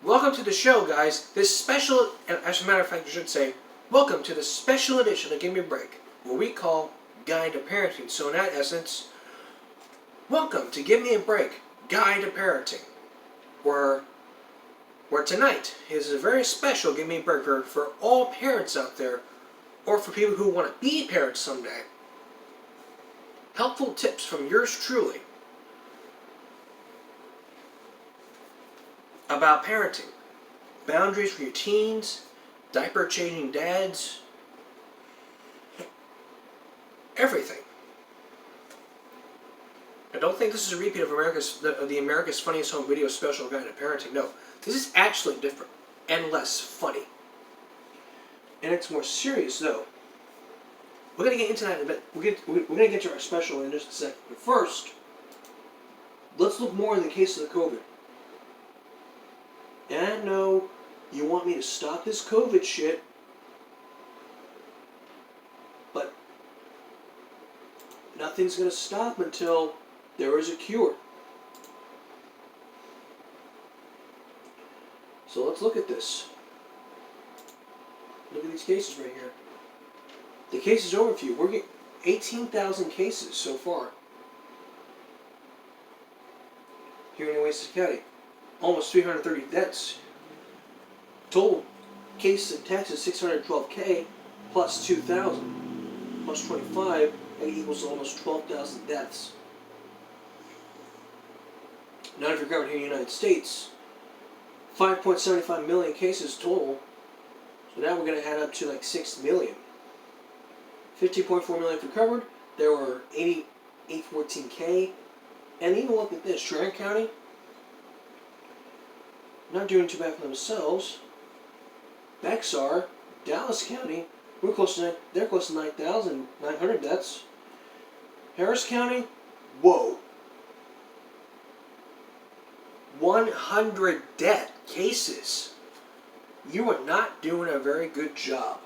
Welcome to the show, guys. This special, as a matter of fact, I should say, welcome to the special edition of Give Me a Break, what we call Guide to Parenting. So in that essence, welcome to Give Me a Break, Guide to Parenting, where tonight is a very special Give Me a Break for all parents out there, or for people who want to be parents someday. Helpful tips from yours truly about parenting, boundaries for your teens, diaper changing dads, everything. I don't think this is a repeat of the America's Funniest Home Video Special Guide to Parenting. No, this is actually different and less funny. And it's more serious, though. We're going to get into that in a bit. We're going to get to our special in just a second. But first, let's look more in the case of the COVID. And I know you want me to stop this COVID shit, but nothing's going to stop until there is a cure. So let's look at this. Look at these cases right here. The cases overview. We're getting 18,000 cases so far here in Oasis County. Almost 330 deaths. Total cases in Texas, 612K plus 2,000 plus 25, that equals almost 12,000 deaths. Now if you're covered here in the United States, 5.75 million cases total. So now we're going to add up to like 6 million. 15.4 million if recovered. There were 814K. And even look at this, Tarrant County, not doing too bad for themselves. Bexar, Dallas County, they're close to 9,900 deaths. Harris County, whoa, 100 death cases. You are not doing a very good job.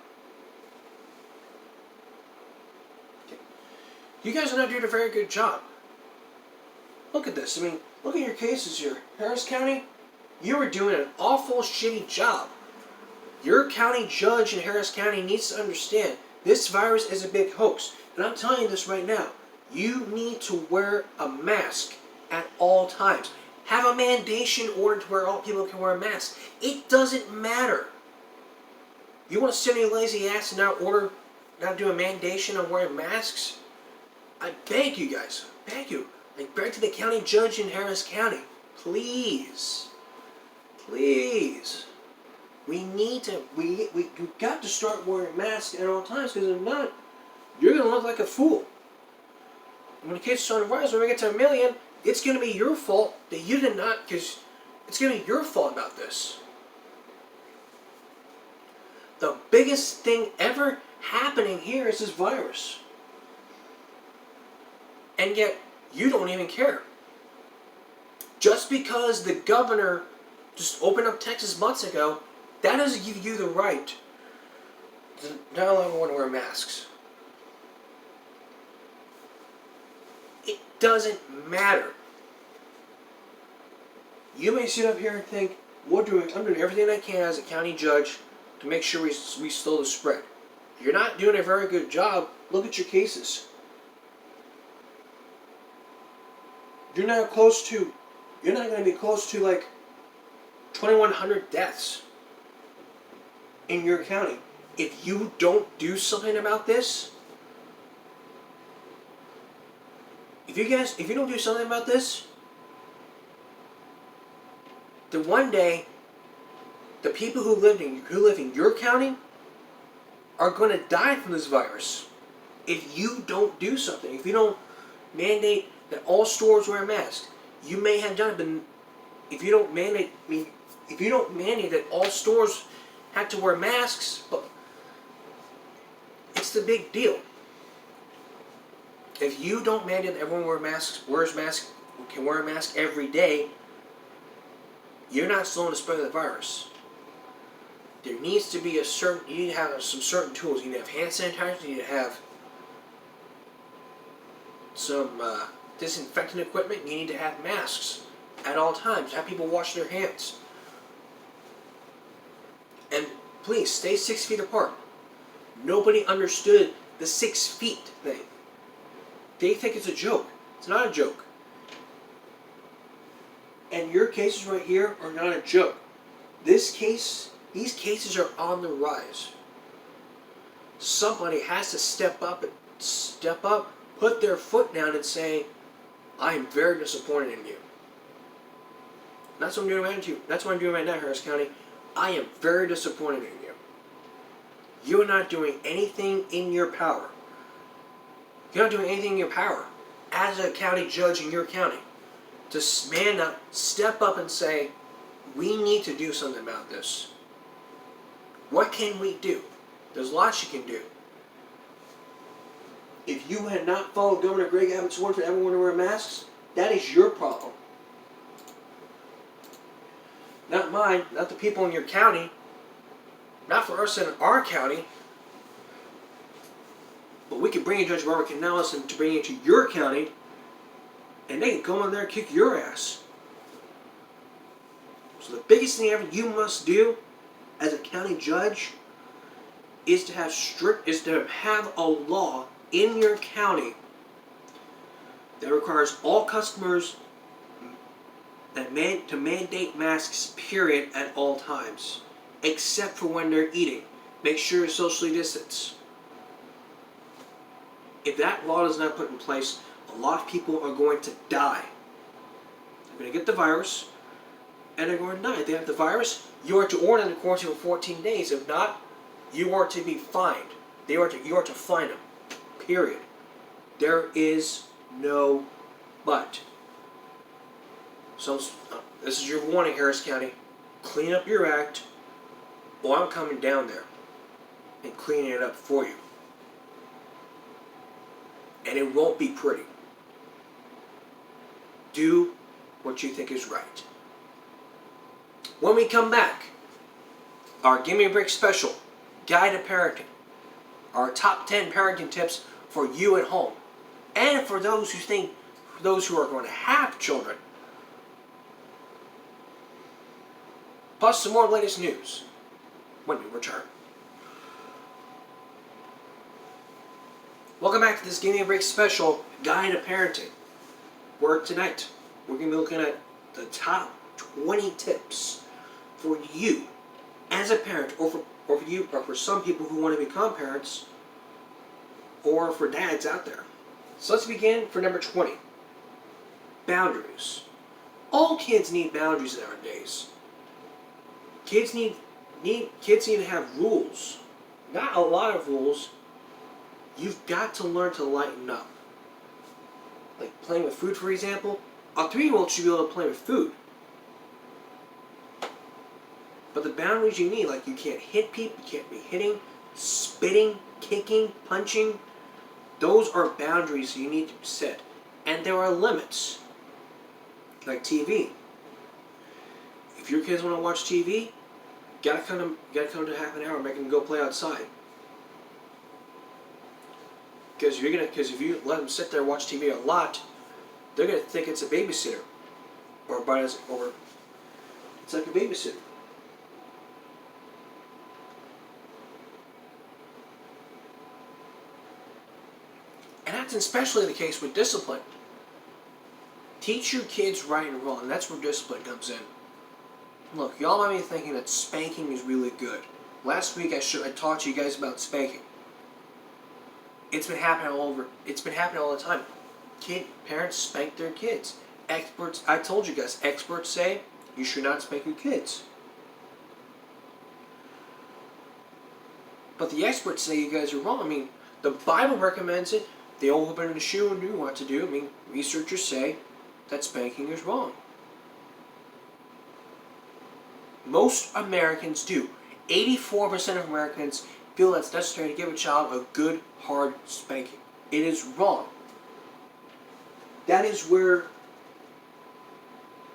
You guys are not doing a very good job. Look at this. I mean, look at your cases here. Harris County, you are doing an awful shitty job. Your county judge in Harris County needs to understand this virus is a big hoax. And I'm telling you this right now. You need to wear a mask at all times. Have a mandation order to where all people can wear a mask. It doesn't matter. You want to sit on your lazy ass and not do a mandation on wearing masks? I beg you guys. Beg you. I beg to the county judge in Harris County. Please. Please. We've got to start wearing masks at all times, because if not, you're going to look like a fool. And when the cases start to rise, when we get to 1 million, it's going to be your fault that you did not, because it's going to be your fault about this. The biggest thing ever happening here is this virus. And yet, you don't even care. Just because the governor just opened up Texas months ago, that doesn't give you the right to not allow everyone to wear masks. It doesn't matter. You may sit up here and think, I'm doing everything I can as a county judge to make sure we slow the spread. You're not doing a very good job. Look at your cases. You're not going to be close to like 2,100 deaths in your county. If you don't do something about this, if you don't do something about this, then one day, the people who live in your county are going to die from this virus. If you don't do something, if you don't mandate that all stores wear masks, you may have done it, but if you don't mandate that all stores have to wear masks, but it's the big deal. If you don't mandate that everyone can wear a mask every day, you're not slowing the spread of the virus. There needs to be you need to have some certain tools. You need to have hand sanitizer, you need to have some disinfectant equipment, you need to have masks at all times. Have people wash their hands. please stay 6 feet apart. Nobody understood the 6 feet thing. They think it's a joke. It's not a joke. And your cases right here are not a joke. These cases are on the rise. Somebody has to step up, put their foot down and say, I am very disappointed in you. That's what I'm doing right now. That's what I'm doing right now, Harris County. I am very disappointed in you. You are not doing anything in your power. You're not doing anything in your power as a county judge in your county to man up, step up and say, we need to do something about this. What can we do? There's lots you can do. If you had not followed Governor Greg Abbott's order for everyone to wear masks, that is your problem. Not mine, not the people in your county, not for us in our county. But we can bring in Judge Robert Canales and to bring you to your county, and they can go in there and kick your ass. So the biggest thing ever you must do as a county judge is to have a law in your county that requires all customers to mandate masks, period, at all times, except for when they're eating. Make sure you're socially distanced. If that law is not put in place, a lot of people are going to die. They're going to get the virus, and they're going to die. If they have the virus, you are to order them to quarantine for 14 days. If not, you are to be fined. You are to fine them. Period. There is no but. So this is your warning, Harris County. Clean up your act, or I'm coming down there and cleaning it up for you. And it won't be pretty. Do what you think is right. When we come back, our Give Me a Break special, Guide to Parenting. Our top 10 parenting tips for you at home. And for those who are going to have children. Plus some more latest news when we return. Welcome back to this Give Me a Break special, Guide to Parenting. Where tonight, we're going to be looking at the top 20 tips for you as a parent, or for some people who want to become parents, or for dads out there. So let's begin for number 20. Boundaries. All kids need boundaries nowadays. Kids need to have rules. Not a lot of rules. You've got to learn to lighten up. Like playing with food, for example. A 3-year-old should be able to play with food. But the boundaries you need, like you can't hit people, you can't be hitting, spitting, kicking, punching. Those are boundaries you need to set. And there are limits. Like TV. If your kids want to watch TV, you gotta come to half an hour and make them go play outside. Because if you let them sit there and watch TV a lot, they're gonna think it's a babysitter, or it's like a babysitter. And that's especially the case with discipline. Teach your kids right and wrong, and that's where discipline comes in. Look, y'all might be thinking that spanking is really good. Last week I taught you guys about spanking. It's been happening all the time. Parents spank their kids. I told you guys, experts say you should not spank your kids. But the experts say you guys are wrong. I mean, the Bible recommends it. They all open in the shoe and do what to do. I mean, researchers say that spanking is wrong. Most Americans do. 84% of Americans feel that's necessary to give a child a good, hard spanking. It is wrong. That is where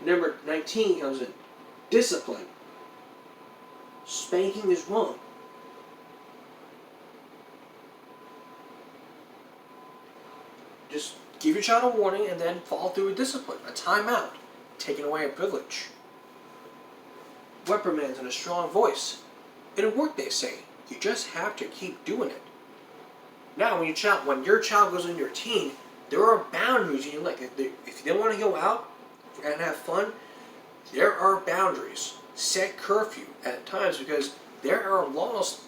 number 19 comes in. Discipline. Spanking is wrong. Just give your child a warning and then follow through with discipline. A timeout. Taking away a privilege. Reprimands in a strong voice. It'll work, they say. You just have to keep doing it. Now, when your child goes into your teen, there are boundaries in your life. If you don't want to go out and have fun, there are boundaries. Set curfew at times, because there are laws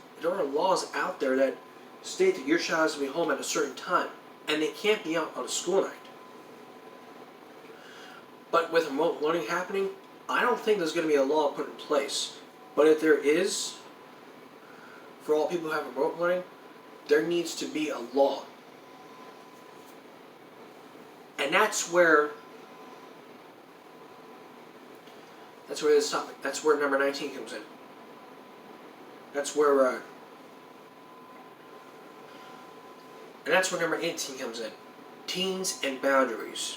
out there that state that your child has to be home at a certain time, and they can't be out on a school night. But with remote learning happening, I don't think there's going to be a law put in place. But if there is, for all people who have remote learning, there needs to be a law. And that's where this topic, that's where number 19 comes in. That's where, and that's where number 18 comes in. Teens and boundaries.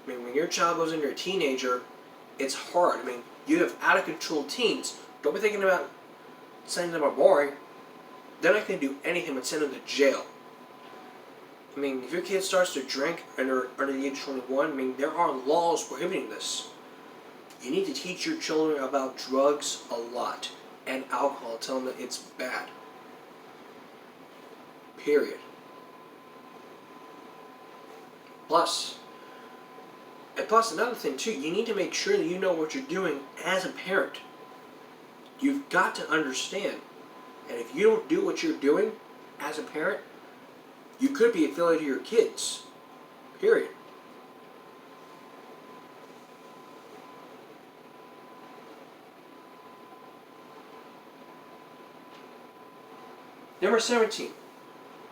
I mean, when your child goes into a teenager, it's hard. I mean, you have out of control teens. Don't be thinking about sending them a boring. They're not going to do anything but send them to jail. I mean, if your kid starts to drink under the age of 21, I mean, there are laws prohibiting this. You need to teach your children about drugs a lot, and alcohol. Tell them that it's bad. Period. Plus another thing too, you need to make sure that you know what you're doing as a parent. You've got to understand. And if you don't do what you're doing as a parent, you could be a failure to your kids. Period. Number 17.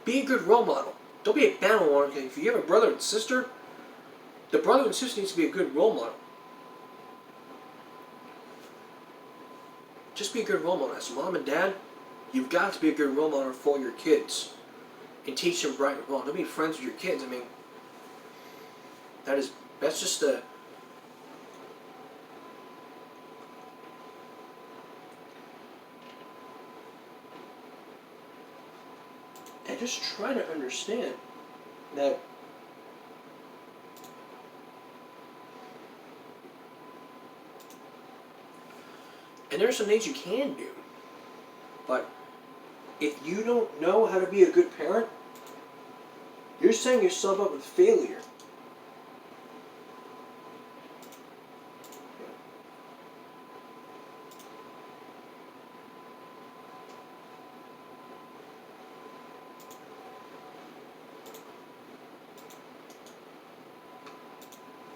Be a good role model. Don't be a bad role model. If you have a brother and sister, the brother and sister needs to be a good role model. Just be a good role model. As mom and dad, you've got to be a good role model for your kids. And teach them right and wrong. Don't be friends with your kids. I mean, that's just a... And just try to understand that and there's some things you can do, but if you don't know how to be a good parent, you're setting yourself up with failure.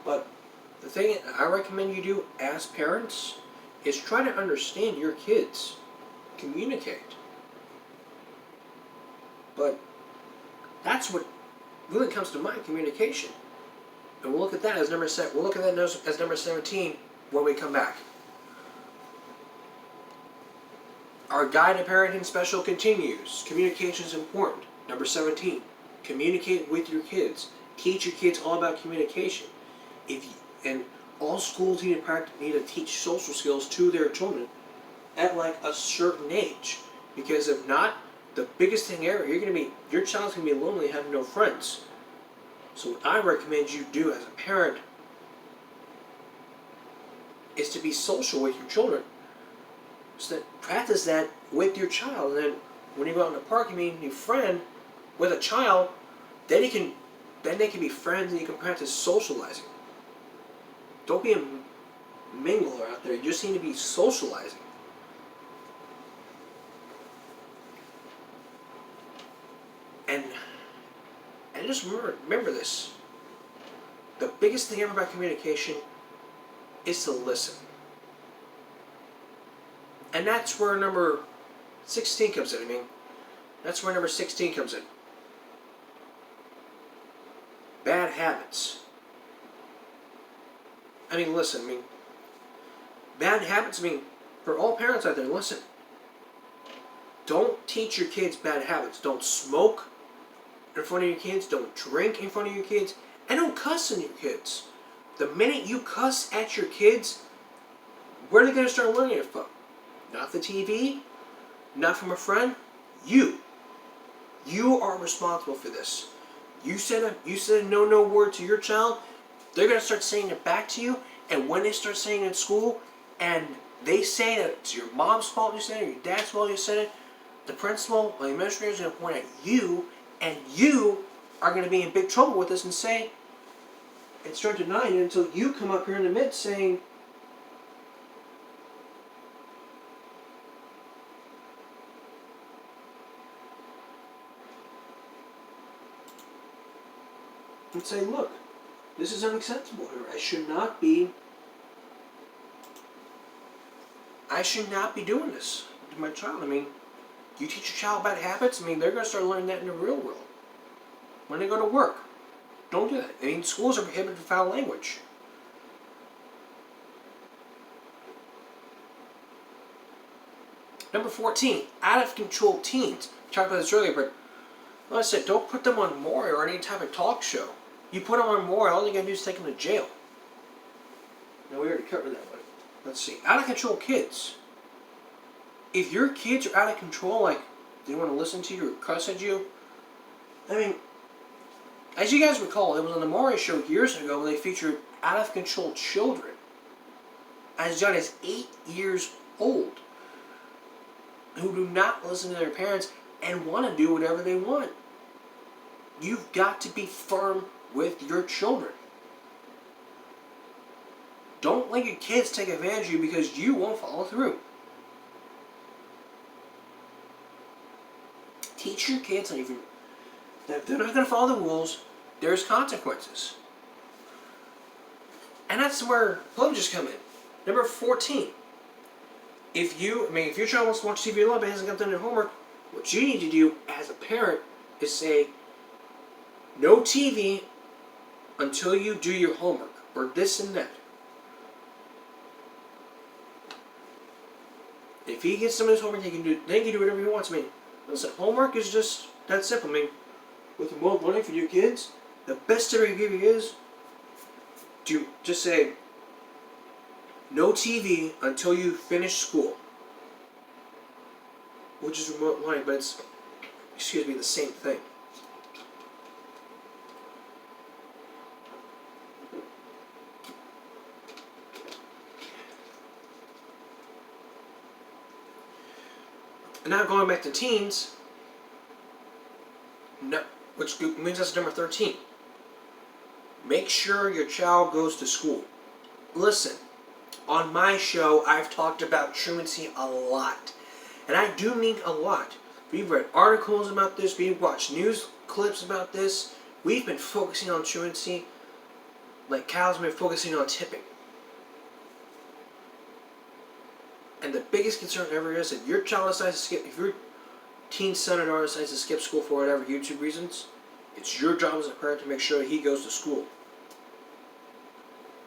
But the thing I recommend you do as parents is try to understand your kids. Communicate. But that's what really comes to mind, communication. And we'll look at that as number 17 when we come back. Our guide to parenting special continues. Communication is important. Number 17. Communicate with your kids. Teach your kids all about communication. And all schools need to teach social skills to their children at like a certain age. Because if not, the biggest thing ever, your child's gonna be lonely, having no friends. So what I recommend you do as a parent is to be social with your children. So that practice that with your child, and then when you go out in the park, you meet a new friend with a child, then they can be friends and you can practice socializing. Don't be a mingler out there. You just need to be socializing. And just remember this. The biggest thing ever about communication is to listen. And that's where number 16 comes in. That's where number 16 comes in. Bad habits. Listen, bad habits, for all parents out there, listen. Don't teach your kids bad habits. Don't smoke in front of your kids. Don't drink in front of your kids. And don't cuss in your kids. The minute you cuss at your kids, where are they going to start learning it from? Not the TV, not from a friend. You are responsible for this. You said a no word to your child, they're going to start saying it back to you, and when they start saying it in school, and they say that it's your mom's fault you said it, or your dad's fault you said it, the principal or the administrator is going to point at you, and you are going to be in big trouble with this and say, and start denying it until you come up here in the midst saying, and say, look, this is unacceptable here. I should not be doing this to my child. I mean, you teach your child bad habits, I mean, they're going to start learning that in the real world. When they go to work, don't do that. I mean, schools are prohibited from foul language. Number 14, out of control teens. We talked about this earlier, but like I said, don't put them on Maury or any type of talk show. You put them on Maury, all they're going to do is take them to jail. Now, we already covered that one. Let's see. Out of control kids. If your kids are out of control, like they want to listen to you or cuss at you, I mean, as you guys recall, it was on the Maury show years ago when they featured out of control children as young as 8 years old who do not listen to their parents and want to do whatever they want. You've got to be firm with your children. Don't let your kids take advantage of you because you won't follow through. Teach your kids that if they're not going to follow the rules, there's consequences. And that's where plunges come in. Number 14. If your child wants to watch TV a lot but hasn't got done their homework, what you need to do as a parent is say, no TV until you do your homework, or this and that. If he gets some of his homework, then he can do whatever he wants. I mean, listen, homework is just that simple. I mean, with more money for your kids, the best tip I can give you is to just say, no TV until you finish school. Which is remote learning, but it's, the same thing. And now going back to teens, which means that's number 13. Make sure your child goes to school. Listen, on my show, I've talked about truancy a lot. And I do mean a lot. We've read articles about this. We've watched news clips about this. We've been focusing on truancy like Cal's been focusing on tipping. And the biggest concern ever is if your child decides to skip, if your teen son or daughter decides to skip school for whatever YouTube reasons, it's your job as a parent to make sure he goes to school.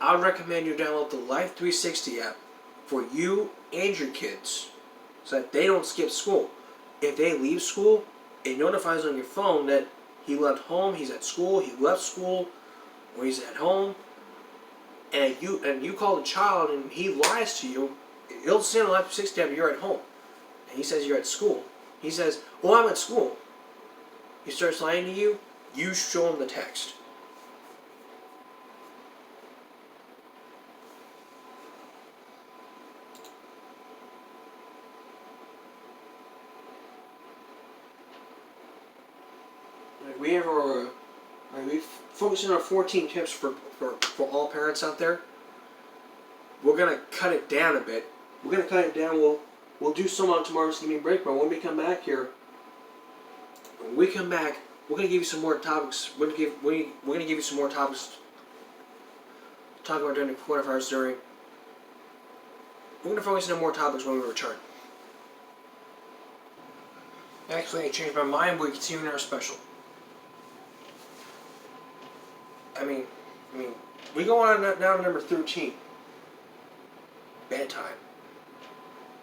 I would recommend you download the Life 360 app for you and your kids so that they don't skip school. If they leave school, it notifies on your phone that he left home, he's at school, he left school, or he's at home. And you call the child and he lies to you, it'll send a Life 360 app, you're at home. And he says you're at school. He says, well, I'm at school. He starts lying to you, you show him the text. We focusing on 14 tips for all parents out there. We're gonna cut it down a bit. We're gonna cut it down. We'll do some on tomorrow's Give Me a Break, but when we come back here, we're gonna give you some more topics. We're gonna give you some more topics to talk about during the coronavirus during. We're gonna focus on more topics when we return. Actually, I changed my mind. We're continuing our special. I mean, we go on now to number 13. Bedtime.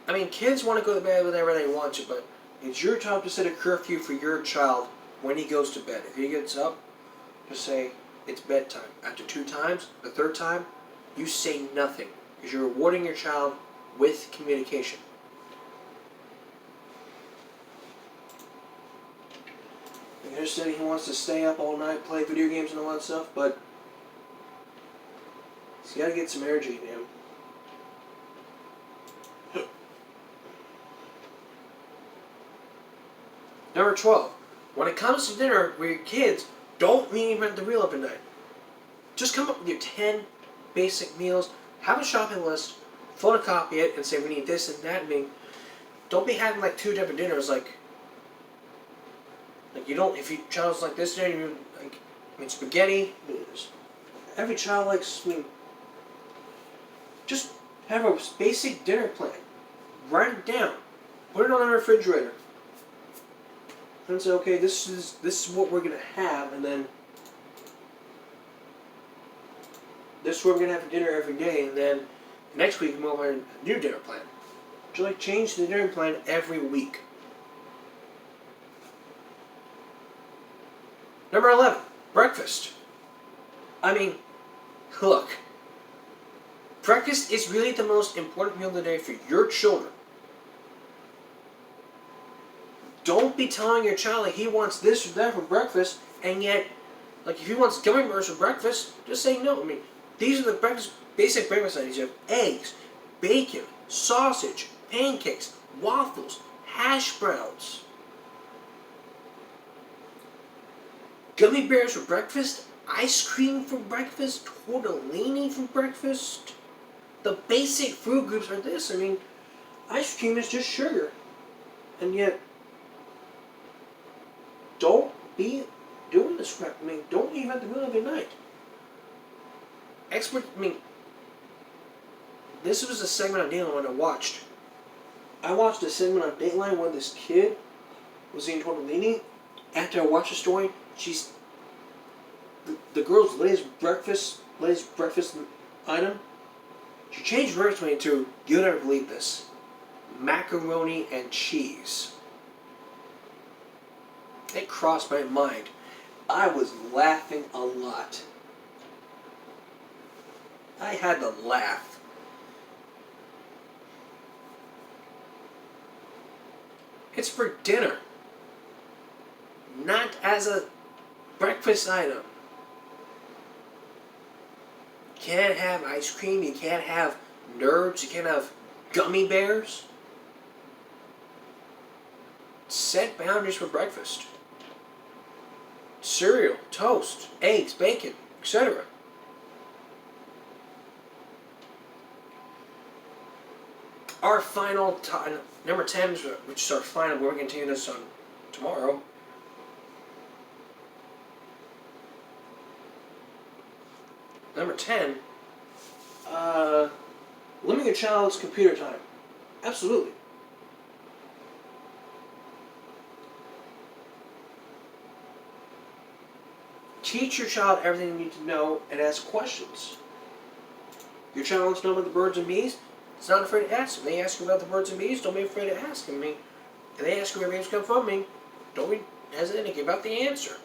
I mean, kids want to go to bed whenever they want to, but it's your job to set a curfew for your child when he goes to bed. If he gets up, just say, it's bedtime. After 2 times, the 3rd time, you say nothing, because you're rewarding your child with communication. I understand he wants to stay up all night, play video games and all that stuff, but he's got to get some energy in him. Number 12. When it comes to dinner with your kids, don't reinvent the wheel every night. Just come up with your 10 basic meals, have a shopping list, photocopy it, and say we need this and that. I mean, don't be having like 2 different dinners. Like you don't. If your child's like this dinner, you like. I mean, spaghetti. Every child likes. I mean, just have a basic dinner plan. Write it down. Put it on the refrigerator. And say, okay, this is what we're gonna have, and then this is what we're gonna have for dinner every day, and then next week we'll have a new dinner plan. Just like change the dinner plan every week. Number 11, breakfast. I mean, look, breakfast is really the most important meal of the day for your children. Don't be telling your child that he wants this or that for breakfast, and yet, like if he wants gummy bears for breakfast, just say no. I mean, these are the basic breakfast items. You have eggs, bacon, sausage, pancakes, waffles, hash browns. Gummy bears for breakfast, ice cream for breakfast, tortellini for breakfast. The basic food groups are this. I mean, ice cream is just sugar. And yet, don't be doing this crap. I mean, don't reinvent the wheel every night. This was a segment on Dateline I watched. I watched a segment on Dateline where this kid was eating tortellini. After I watched the story, the girl's latest breakfast item, she changed her recipe to, you'll never believe this, macaroni and cheese. It crossed my mind. I was laughing a lot. I had to laugh. It's for dinner, not as a breakfast item. You can't have ice cream, you can't have nerds, you can't have gummy bears. Set boundaries for breakfast. Cereal, toast, eggs, bacon, etc. Our final time, number 10, which is our final, we're going to continue this on tomorrow. Number 10, limit your child's computer time. Absolutely. Teach your child everything you need to know and ask questions. Your child wants to know about the birds and bees. It's not afraid to ask them. They ask you about the birds and bees. Don't be afraid to ask them. If they ask you where bees come from, don't be hesitant to give out the answer.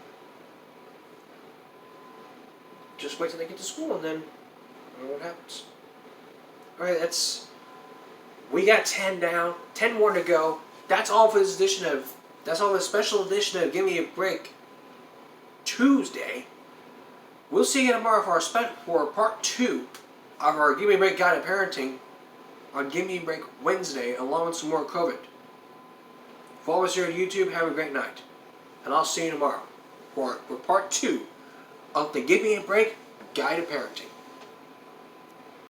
Just wait till they get to school and then what happens. Alright, we got 10 down, 10 more to go. That's all for this special edition of Give Me a Break Tuesday. We'll see you tomorrow for part 2 of our Give Me a Break Guide to Parenting on Give Me a Break Wednesday, along with some more COVID. Follow us here on YouTube. Have a great night. And I'll see you tomorrow for part 2 of the Give Me a Break Guide to Parenting.